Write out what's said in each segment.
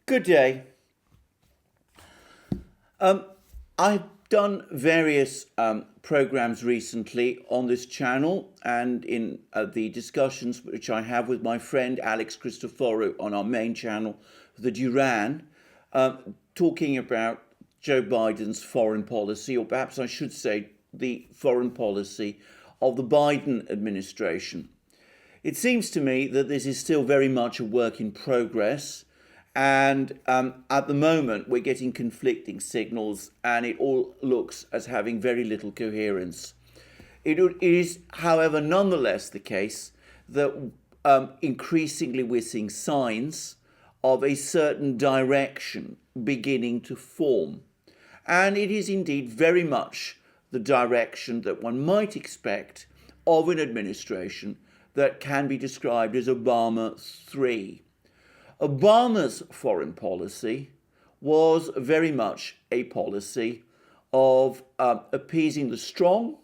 Good day. I've done various programs recently on this channel and in the discussions which I have with my friend Alex Christoforou on our main channel, the Duran, talking about Joe Biden's foreign policy, or perhaps I should say the foreign policy of the Biden administration. It seems to me that this is still very much a work in progress. And at the moment, we're getting conflicting signals, and it all looks as having very little coherence. It is, however, nonetheless the case that increasingly we're seeing signs of a certain direction beginning to form. And it is indeed very much the direction that one might expect of an administration that can be described as Obama 3. Obama's foreign policy was very much a policy of appeasing the strong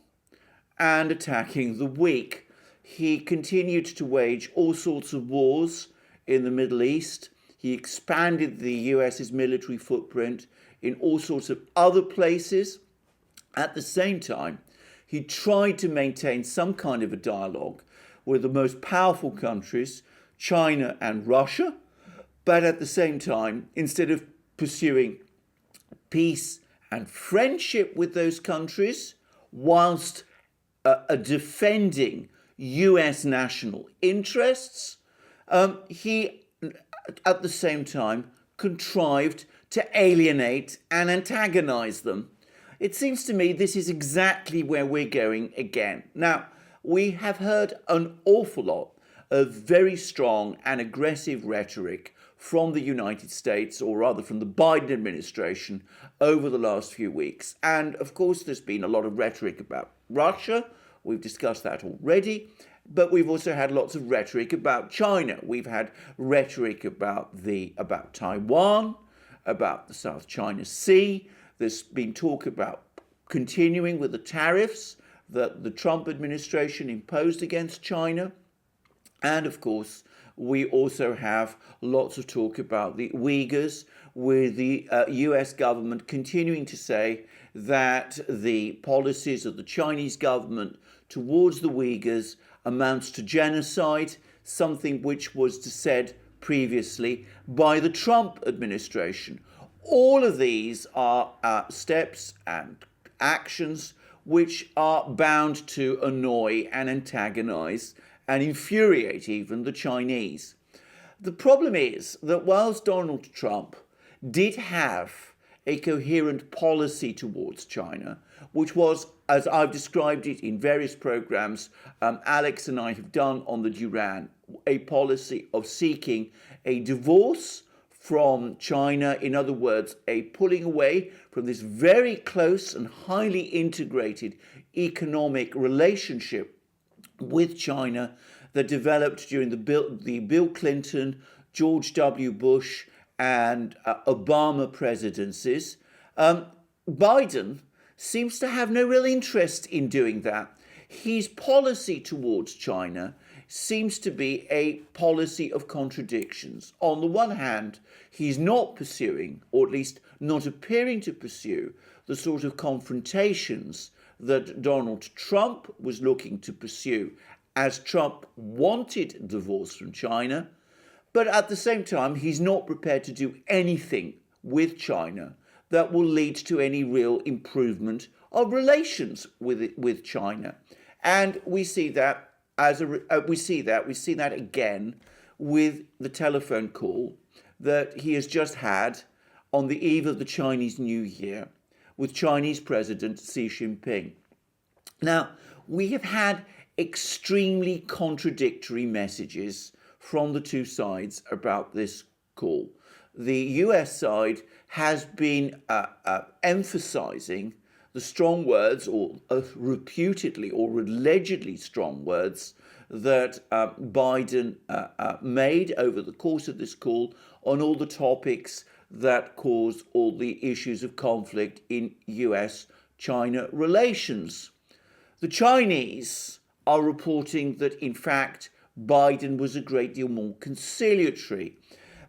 and attacking the weak. He continued to wage all sorts of wars in the Middle East. He expanded the US's military footprint in all sorts of other places. At the same time, he tried to maintain some kind of a dialogue with the most powerful countries, China and Russia. But at the same time, instead of pursuing peace and friendship with those countries, whilst defending US national interests, he, at the same time, contrived to alienate and antagonize them. It seems to me this is exactly where we're going again. Now, we have heard an awful lot of very strong and aggressive rhetoric from the United States, or rather from the Biden administration, over the last few weeks. And of course, there's been a lot of rhetoric about Russia. We've discussed that already. But we've also had lots of rhetoric about China. We've had rhetoric about Taiwan, about the South China Sea. There's been talk about continuing with the tariffs that the Trump administration imposed against China. And of course, we also have lots of talk about the Uyghurs, with the US government continuing to say that the policies of the Chinese government towards the Uyghurs amounts to genocide, something which was said previously by the Trump administration. All of these are steps and actions which are bound to annoy and antagonize and infuriate even the Chinese. The problem is that whilst Donald Trump did have a coherent policy towards China, which was, as I've described it in various programs, Alex and I have done on the Duran, a policy of seeking a divorce from China, in other words, a pulling away from this very close and highly integrated economic relationship with China that developed during the Bill Clinton, George W. Bush, and Obama presidencies. Biden seems to have no real interest in doing that. His policy towards China seems to be a policy of contradictions. On the one hand, he's not pursuing, or at least not appearing to pursue, the sort of confrontations that Donald Trump was looking to pursue, as Trump wanted divorce from China. But at the same time, he's not prepared to do anything with China that will lead to any real improvement of relations with China. And we see that we see that again with the telephone call that he has just had on the eve of the Chinese New Year with Chinese President Xi Jinping. Now, we have had extremely contradictory messages from the two sides about this call. The US side has been emphasizing the strong words, or reputedly or allegedly strong words, that Biden made over the course of this call on all the topics that cause all the issues of conflict in US-China relations. The Chinese are reporting that, in fact, Biden was a great deal more conciliatory.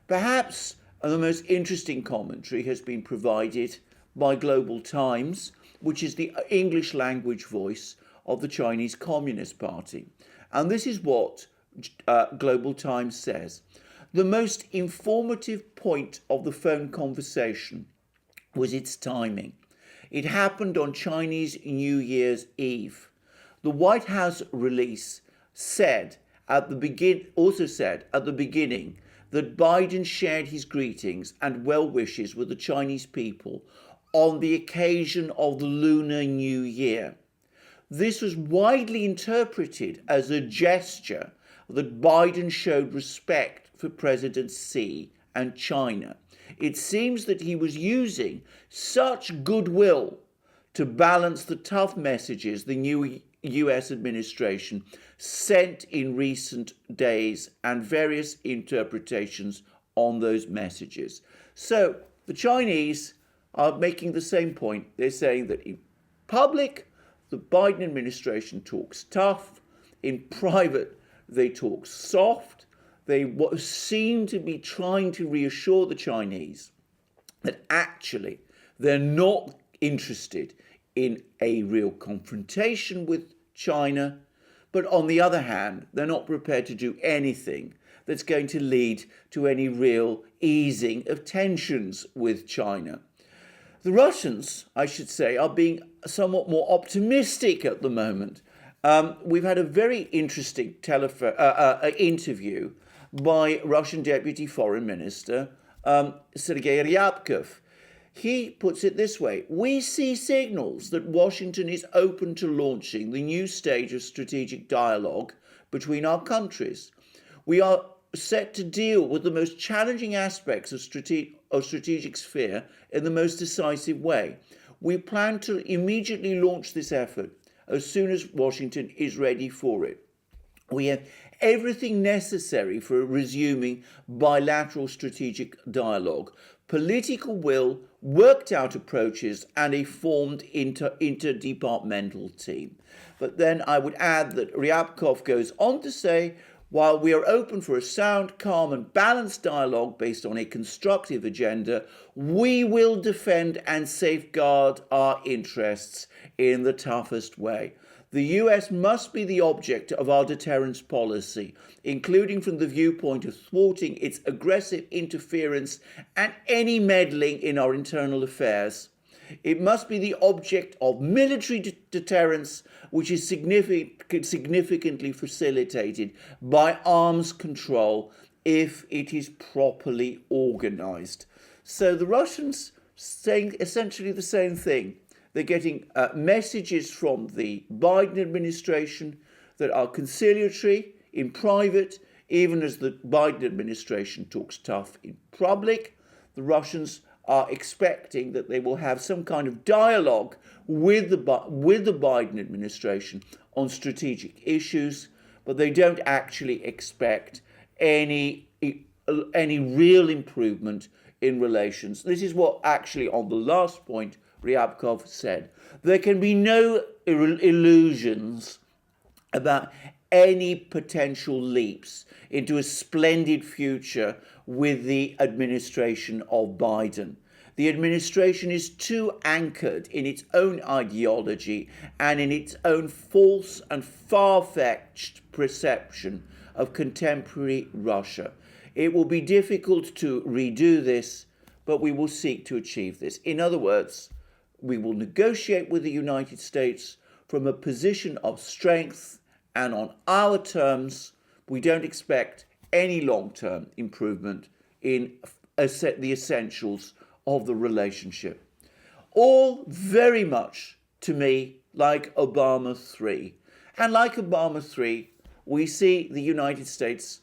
Perhaps And the most interesting commentary has been provided by Global Times, which is the English language voice of the Chinese Communist Party. And this is what Global Times says. The most informative point of the phone conversation was its timing. It happened on Chinese New Year's Eve. The White House release said at the beginning that Biden shared his greetings and well wishes with the Chinese people on the occasion of the Lunar New Year. This was widely interpreted as a gesture that Biden showed respect for President Xi and China. It seems that he was using such goodwill to balance the tough messages the new US administration sent in recent days and various interpretations on those messages. So the Chinese are making the same point. They're saying that in public, the Biden administration talks tough. In private, they talk soft. They seem to be trying to reassure the Chinese that actually they're not interested in a real confrontation with China, but on the other hand, they're not prepared to do anything that's going to lead to any real easing of tensions with China. The Russians, I should say, are being somewhat more optimistic at the moment. We've had a very interesting interview by Russian Deputy Foreign Minister Sergei Ryabkov. He puts it this way: we see signals that Washington is open to launching the new stage of strategic dialogue between our countries. We are set to deal with the most challenging aspects of strategic sphere in the most decisive way. We plan to immediately launch this effort as soon as Washington is ready for it. We have everything necessary for resuming bilateral strategic dialogue: political will, worked out approaches, and a formed interdepartmental team. But then I would add that Ryabkov goes on to say, while we are open for a sound, calm, and balanced dialogue based on a constructive agenda, we will defend and safeguard our interests in the toughest way. The US must be the object of our deterrence policy, including from the viewpoint of thwarting its aggressive interference and any meddling in our internal affairs. It must be the object of military deterrence, which is significantly facilitated by arms control if it is properly organized. So the Russians saying essentially the same thing. They're getting messages from the Biden administration that are conciliatory in private, even as the Biden administration talks tough in public. The Russians are expecting that they will have some kind of dialogue with the Biden administration on strategic issues, but they don't actually expect any real improvement in relations. This is what actually, on the last point, Ryabkov said. There can be no illusions about any potential leaps into a splendid future with the administration of Biden. The administration is too anchored in its own ideology and in its own false and far-fetched perception of contemporary Russia. It will be difficult to redo this, but we will seek to achieve this. In other words, we will negotiate with the United States from a position of strength and on our terms. We don't expect any long-term improvement in the essentials of the relationship. All very much, to me, like Obama 3. And like Obama 3, we see the United States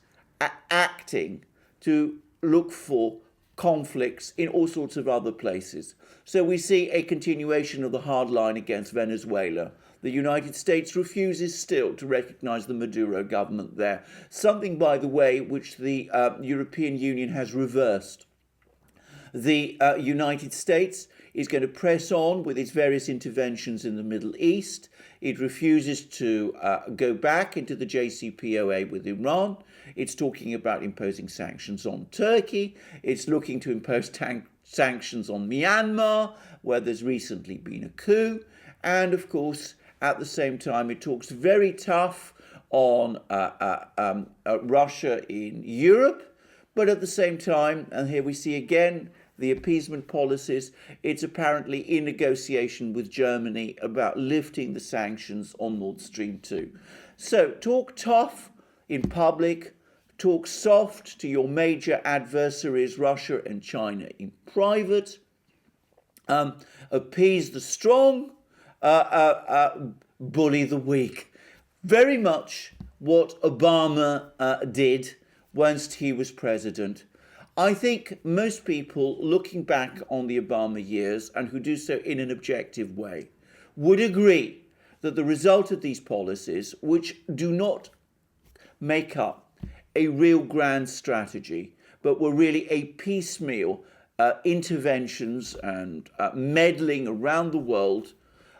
acting to look for conflicts in all sorts of other places. So we see a continuation of the hard line against Venezuela. The United States refuses still to recognize the Maduro government there, something, by the way, which the European Union has reversed. The United States is going to press on with its various interventions in the Middle East. It refuses to go back into the JCPOA with Iran. It's talking about imposing sanctions on Turkey. It's looking to impose sanctions on Myanmar, where there's recently been a coup. And of course, at the same time, it talks very tough on Russia in Europe. But at the same time, and here we see again the appeasement policies, it's apparently in negotiation with Germany about lifting the sanctions on Nord Stream 2. So talk tough in public, talk soft to your major adversaries, Russia and China, in private, appease the strong, bully the weak. Very much what Obama did whilst he was president. I think most people looking back on the Obama years, and who do so in an objective way, would agree that the result of these policies, which do not make up a real grand strategy, but were really a piecemeal interventions and meddling around the world,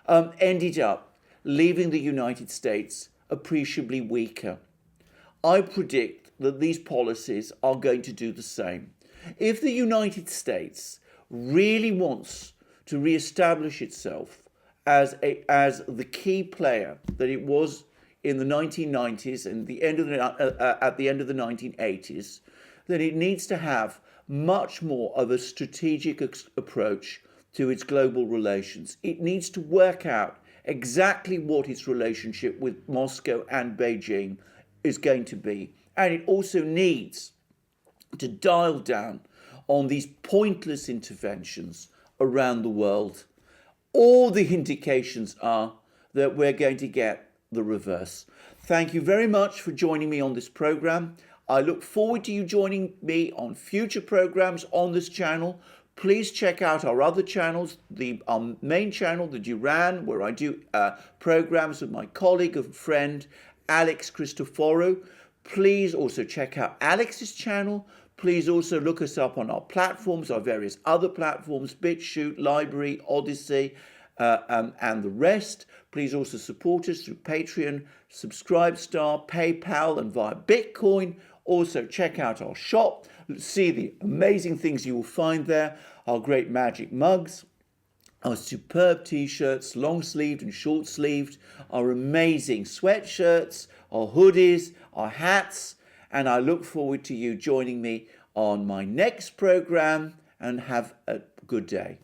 ended up leaving the United States appreciably weaker. I predict that these policies are going to do the same. If the United States really wants to re-establish itself as the key player that it was in the 1990s and at the end of the 1980s, then it needs to have much more of a strategic approach to its global relations. It needs to work out exactly what its relationship with Moscow and Beijing is going to be. And it also needs to dial down on these pointless interventions around the world. All the indications are that we're going to get the reverse. Thank you very much for joining me on this program. I look forward to you joining me on future programs on this channel. Please check out our other channels, our main channel, the Duran, where I do programs with my colleague and friend, Alex Christoforou. Please also check out Alex's channel. Please also look us up on our platforms, our various other platforms, BitChute, Library, Odyssey, and the rest. Please also support us through Patreon, Subscribestar, PayPal, and via Bitcoin. Also check out our shop. See the amazing things you will find there. Our great magic mugs, our superb t-shirts, long-sleeved and short-sleeved, our amazing sweatshirts, our hoodies, our hats, and I look forward to you joining me on my next program, and have a good day.